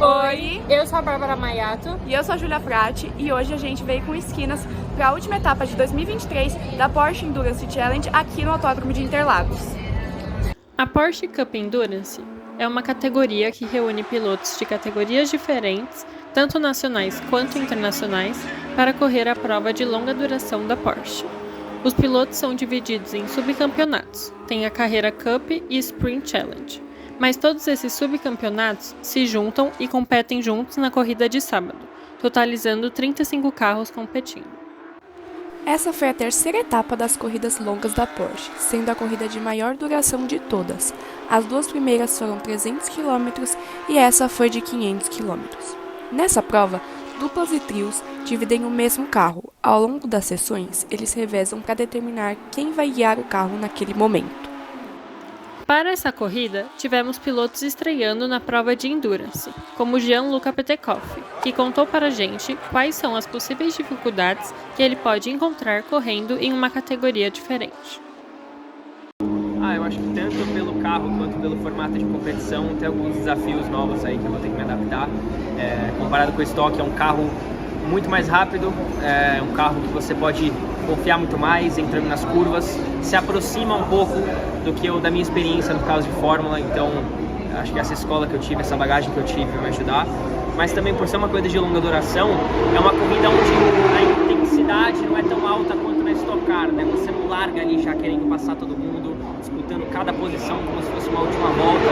Oi, Eu sou a Bárbara Maiato. e eu sou a Júlia Frati e hoje a gente veio com esquinas para a última etapa de 2023 da Porsche Endurance Challenge aqui no Autódromo de Interlagos. A Porsche Cup Endurance é uma categoria que reúne pilotos de categorias diferentes, tanto nacionais quanto internacionais, para correr a prova de longa duração da Porsche. Os pilotos são divididos em subcampeonatos, tem a carreira Cup e Sprint Challenge, mas todos esses subcampeonatos se juntam e competem juntos na corrida de sábado, totalizando 35 carros competindo. Essa foi a terceira etapa das corridas longas da Porsche, sendo a corrida de maior duração de todas. As duas primeiras foram 300 km e essa foi de 500 km. Nessa prova, duplas e trios dividem o mesmo carro. Ao longo das sessões, eles revezam para determinar quem vai guiar o carro naquele momento. Para essa corrida, tivemos pilotos estreando na prova de Endurance, como Gianluca Petekoff, que contou para a gente quais são as possíveis dificuldades que ele pode encontrar correndo em uma categoria diferente. Eu acho que tanto pelo carro quanto pelo formato de competição tem alguns desafios novos aí que eu vou ter que me adaptar. Comparado com o estoque, é um carro muito mais rápido, é um carro que você pode confiar muito mais entrando nas curvas, se aproxima um pouco do que da minha experiência no caso de Fórmula, então acho que essa escola que eu tive, essa bagagem que eu tive vai me ajudar. Mas também por ser uma corrida de longa duração, é uma corrida onde a intensidade não é tão alta quanto na Stock Car, né? Você não larga ali já querendo passar todo mundo, disputando cada posição como se fosse uma última volta.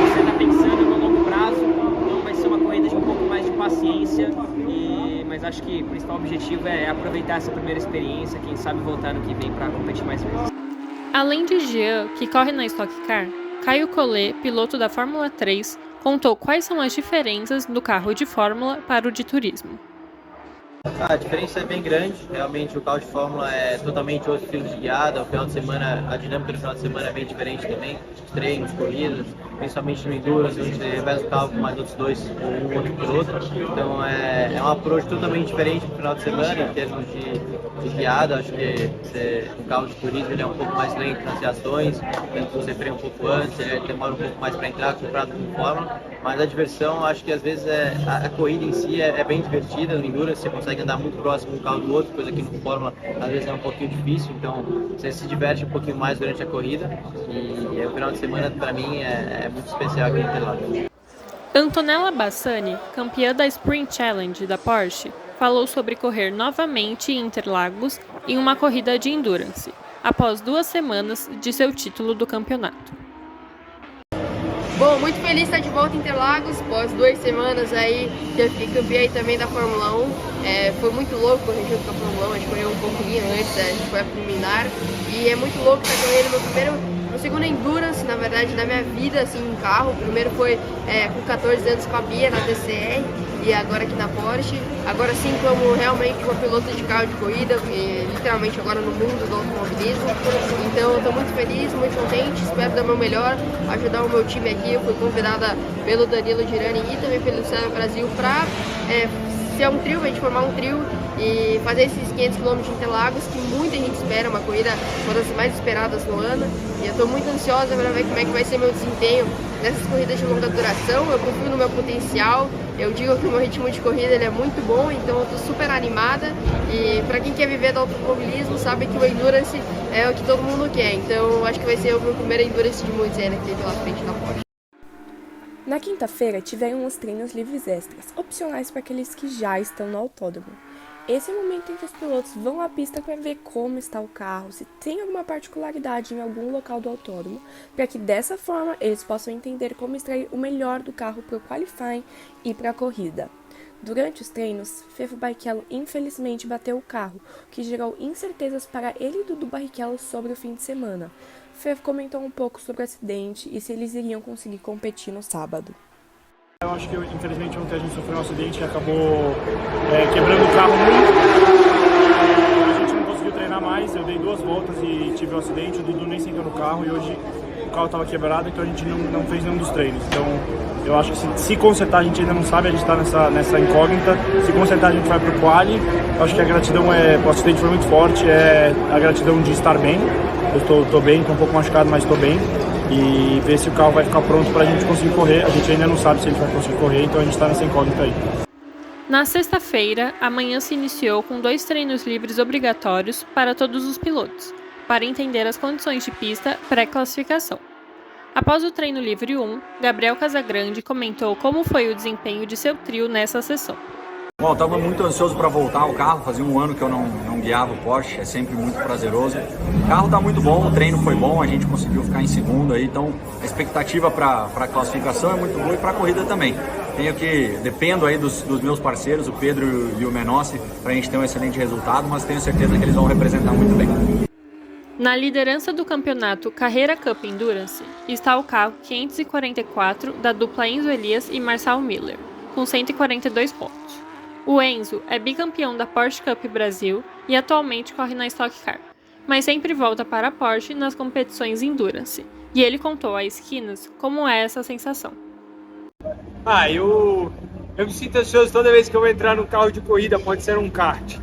Você está pensando no longo prazo, então vai ser uma corrida de um pouco mais de paciência, mas acho que o principal objetivo é aproveitar essa primeira experiência, quem sabe voltar no que vem para competir mais vezes. Além de Jean, que corre na Stock Car, Caio Collet, piloto da Fórmula 3, contou quais são as diferenças do carro de Fórmula para o de turismo. A diferença é bem grande, realmente o carro de Fórmula é totalmente outro estilo de guiada, o final de semana, a dinâmica do final de semana é bem diferente também, os treinos, corridas, principalmente no Endurance, onde você reveza o carro com mais outros dois, ou um outro piloto, então é um approach totalmente diferente no final de semana em termos de guiada. Acho que o carro de turismo ele é um pouco mais lento nas reações, você freia um pouco antes, ele demora um pouco mais para entrar comparado com Fórmula, mas a diversão, acho que às vezes a corrida em si é bem divertida. No Endurance você consegue andar muito próximo um carro do outro, coisa que no Fórmula às vezes é um pouquinho difícil, então você se diverte um pouquinho mais durante a corrida e o final de semana para mim é muito especial aqui em Interlagos. Antonella Bassani, campeã da Sprint Challenge da Porsche, falou sobre correr novamente em Interlagos em uma corrida de Endurance, após 2 semanas de seu título do campeonato. Bom, muito feliz de estar de volta em Interlagos, após 2 semanas aí, eu fiquei campeã aí também da Fórmula 1. Foi muito louco correr junto com a Fórmula 1, a gente correu um pouquinho antes, a gente foi a preliminar, e é muito louco estar correndo meu segundo Endurance, na verdade, na minha vida, assim, em carro. O primeiro foi com 14 anos com a Bia na TCR, e agora aqui na Porsche. Agora sim, como realmente uma piloto de carro de corrida, literalmente agora no mundo do automobilismo. Então eu estou muito feliz, muito contente, espero dar o meu melhor, ajudar o meu time aqui. Eu fui convidada pelo Danilo Girani e também pelo César Brasil para ser um trio, a gente formar um trio e fazer esses 500 km de Interlagos, que muita gente espera, uma corrida uma das mais esperadas no ano. E eu estou muito ansiosa para ver como é que vai ser meu desempenho nessas corridas de longa duração. Eu confio no meu potencial, eu digo que o meu ritmo de corrida ele é muito bom, então eu estou super animada. E para quem quer viver do automobilismo, sabe que o Endurance é o que todo mundo quer, então acho que vai ser o meu primeiro Endurance de muitos anos aqui pela frente na Porsche. Na quinta-feira, tiveram os treinos livres extras, opcionais para aqueles que já estão no autódromo. Esse é o momento em que os pilotos vão à pista para ver como está o carro, se tem alguma particularidade em algum local do autódromo, para que dessa forma eles possam entender como extrair o melhor do carro para o qualifying e para a corrida. Durante os treinos, Fefo Barrichello infelizmente bateu o carro, o que gerou incertezas para ele e Dudu Barrichello sobre o fim de semana. Fefo comentou um pouco sobre o acidente e se eles iriam conseguir competir no sábado. Eu acho que infelizmente ontem a gente sofreu um acidente que acabou quebrando o carro muito. A gente não conseguiu treinar mais, eu dei 2 voltas e tive um acidente, o Dudu nem sentou no carro e hoje o carro estava quebrado, então a gente não fez nenhum dos treinos. Então eu acho que se consertar a gente ainda não sabe, a gente está nessa incógnita. Se consertar a gente vai para o quali. Eu acho que a gratidão o acidente foi muito forte, a gratidão de estar bem. Eu estou bem, estou um pouco machucado, mas estou bem. e ver se o carro vai ficar pronto para a gente conseguir correr. A gente ainda não sabe se ele vai conseguir correr, então a gente está nessa incógnita aí. Na sexta-feira, a manhã se iniciou com 2 treinos livres obrigatórios para todos os pilotos, para entender as condições de pista pré-classificação. Após o treino livre 1, Gabriel Casagrande comentou como foi o desempenho de seu trio nessa sessão. Bom, eu estava muito ansioso para voltar ao carro, fazia um ano que eu não guiava o Porsche, é sempre muito prazeroso. O carro está muito bom, o treino foi bom, a gente conseguiu ficar em segundo aí, então a expectativa para a classificação é muito boa e para a corrida também. Dependo aí dos meus parceiros, o Pedro e o Menossi, para a gente ter um excelente resultado, mas tenho certeza que eles vão representar muito bem. Na liderança do campeonato Carreira Cup Endurance está o carro 544 da dupla Enzo Elias e Marcel Miller, com 142 pontos. O Enzo é bicampeão da Porsche Cup Brasil e atualmente corre na Stock Car, mas sempre volta para a Porsche nas competições Endurance, e ele contou a Esquinas como é essa sensação. Eu me sinto ansioso toda vez que eu vou entrar no carro de corrida, pode ser um kart.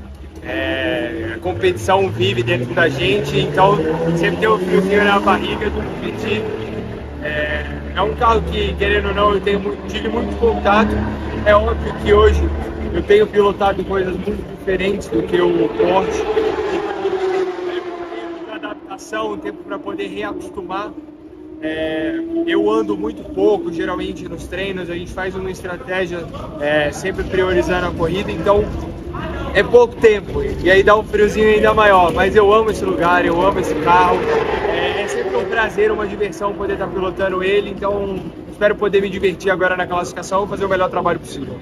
A competição vive dentro da gente, então sempre tem um friozinho na barriga do competir. É um carro que, querendo ou não, eu tive muito contato. É óbvio que hoje eu tenho pilotado coisas muito diferentes do que o Porsche. Tempo de adaptação, um tempo para poder reacostumar. Eu ando muito pouco, geralmente nos treinos, a gente faz uma estratégia sempre priorizando a corrida, então é pouco tempo, e aí dá um friozinho ainda maior, mas eu amo esse lugar, eu amo esse carro, é sempre um prazer, uma diversão poder estar pilotando ele, então espero poder me divertir agora na classificação e fazer o melhor trabalho possível.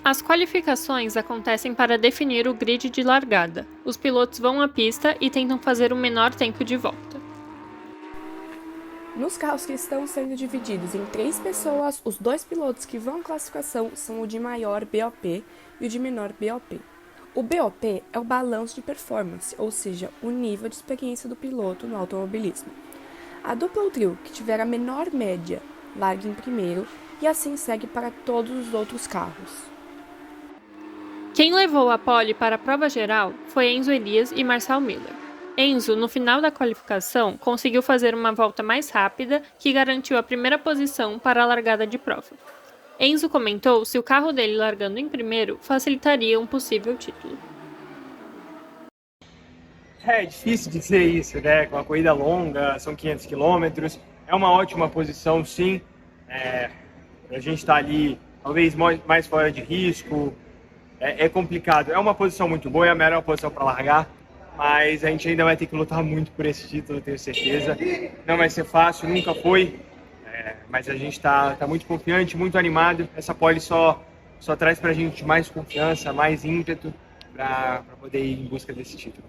As qualificações acontecem para definir o grid de largada. Os pilotos vão à pista e tentam fazer o menor tempo de volta. Nos carros que estão sendo divididos em 3 pessoas, os 2 pilotos que vão à classificação são o de maior BOP e o de menor BOP. O BOP é o balanço de performance, ou seja, o nível de experiência do piloto no automobilismo. A dupla ou trio que tiver a menor média larga em primeiro e assim segue para todos os outros carros. Quem levou a pole para a prova geral foi Enzo Elias e Marcel Miller. Enzo, no final da qualificação, conseguiu fazer uma volta mais rápida que garantiu a primeira posição para a largada de prova. Enzo comentou se o carro dele largando em primeiro facilitaria um possível título. É difícil dizer isso, né? Com uma corrida longa, são 500 km, é uma ótima posição, sim. A gente está ali, talvez mais fora de risco, é complicado. É uma posição muito boa, é a melhor posição para largar. Mas a gente ainda vai ter que lutar muito por esse título, tenho certeza. Não vai ser fácil, nunca foi, mas a gente está muito confiante, muito animado. Essa pole só traz para a gente mais confiança, mais ímpeto para poder ir em busca desse título.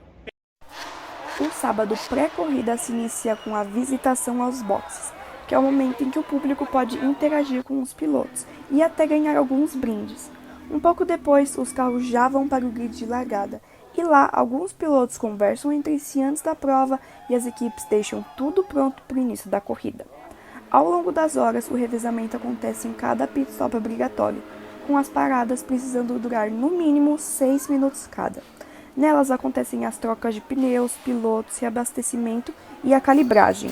O sábado pré-corrida se inicia com a visitação aos boxes, que é o momento em que o público pode interagir com os pilotos e até ganhar alguns brindes. Um pouco depois, os carros já vão para o grid de largada. E lá, alguns pilotos conversam entre si antes da prova e as equipes deixam tudo pronto para o início da corrida. Ao longo das horas, o revezamento acontece em cada pit stop obrigatório, com as paradas precisando durar no mínimo 6 minutos cada. Nelas acontecem as trocas de pneus, pilotos, reabastecimento e a calibragem.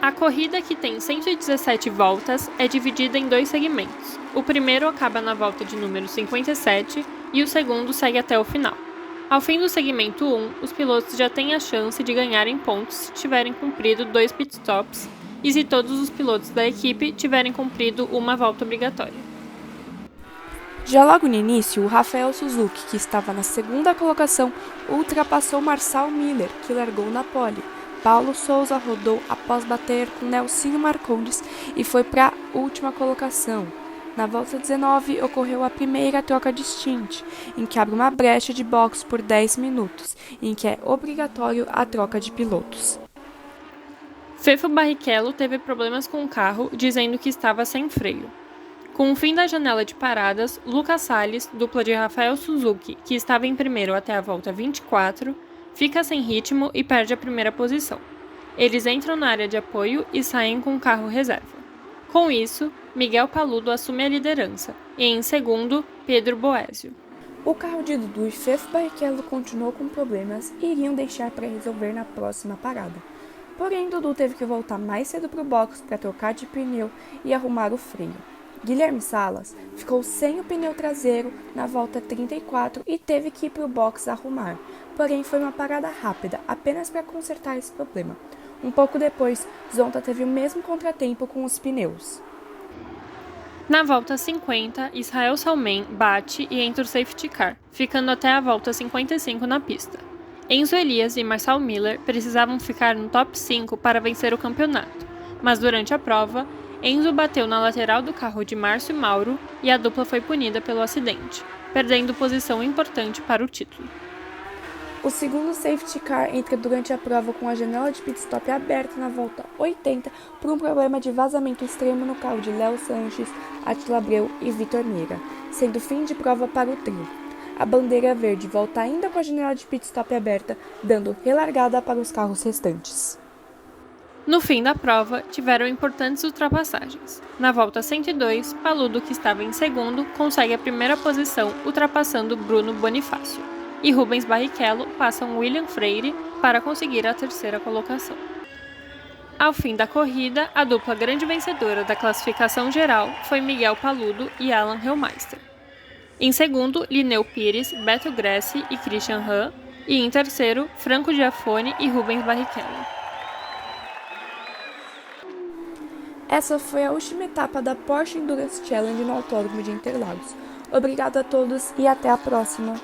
A corrida, que tem 117 voltas, é dividida em 2 segmentos. O primeiro acaba na volta de número 57 e o segundo segue até o final. Ao fim do segmento 1, os pilotos já têm a chance de ganharem pontos se tiverem cumprido 2 pitstops e se todos os pilotos da equipe tiverem cumprido uma volta obrigatória. Já logo no início, o Rafael Suzuki, que estava na segunda colocação, ultrapassou Marcel Miller, que largou na pole. Paulo Souza rodou após bater com Nelsinho Marcondes e foi para a última colocação. Na volta 19, ocorreu a primeira troca de stint, em que abre uma brecha de box por 10 minutos, em que é obrigatório a troca de pilotos. Fefo Barrichello teve problemas com o carro, dizendo que estava sem freio. Com o fim da janela de paradas, Lucas Salles, dupla de Rafael Suzuki, que estava em primeiro até a volta 24, fica sem ritmo e perde a primeira posição. Eles entram na área de apoio e saem com o carro reserva. Com isso, Miguel Paludo assume a liderança e, em segundo, Pedro Boésio. O carro de Dudu e Fefo Barrichello continuou com problemas e iriam deixar para resolver na próxima parada. Porém, Dudu teve que voltar mais cedo para o box para trocar de pneu e arrumar o freio. Guilherme Salas ficou sem o pneu traseiro na volta 34 e teve que ir para o box arrumar. Porém, foi uma parada rápida, apenas para consertar esse problema. Um pouco depois, Zonta teve o mesmo contratempo com os pneus. Na volta 50, Israel Salmen bate e entra o safety car, ficando até a volta 55 na pista. Enzo Elias e Marcel Miller precisavam ficar no top 5 para vencer o campeonato, mas durante a prova, Enzo bateu na lateral do carro de Márcio Mauro e a dupla foi punida pelo acidente, perdendo posição importante para o título. O segundo safety car entra durante a prova com a janela de pit stop aberta na volta 80 por um problema de vazamento extremo no carro de Léo Sanches, Attila Abreu e Vitor Meira, sendo fim de prova para o trio. A bandeira verde volta ainda com a janela de pit stop aberta, dando relargada para os carros restantes. No fim da prova, tiveram importantes ultrapassagens. Na volta 102, Paludo, que estava em segundo, consegue a primeira posição, ultrapassando Bruno Bonifácio. E Rubens Barrichello passam William Freire para conseguir a terceira colocação. Ao fim da corrida, a dupla grande vencedora da classificação geral foi Miguel Paludo e Alan Hellmeister. Em segundo, Lineu Pires, Beto Gressi e Christian Hahn, e em terceiro, Franco Giafone e Rubens Barrichello. Essa foi a última etapa da Porsche Endurance Challenge no Autódromo de Interlagos. Obrigado a todos e até a próxima!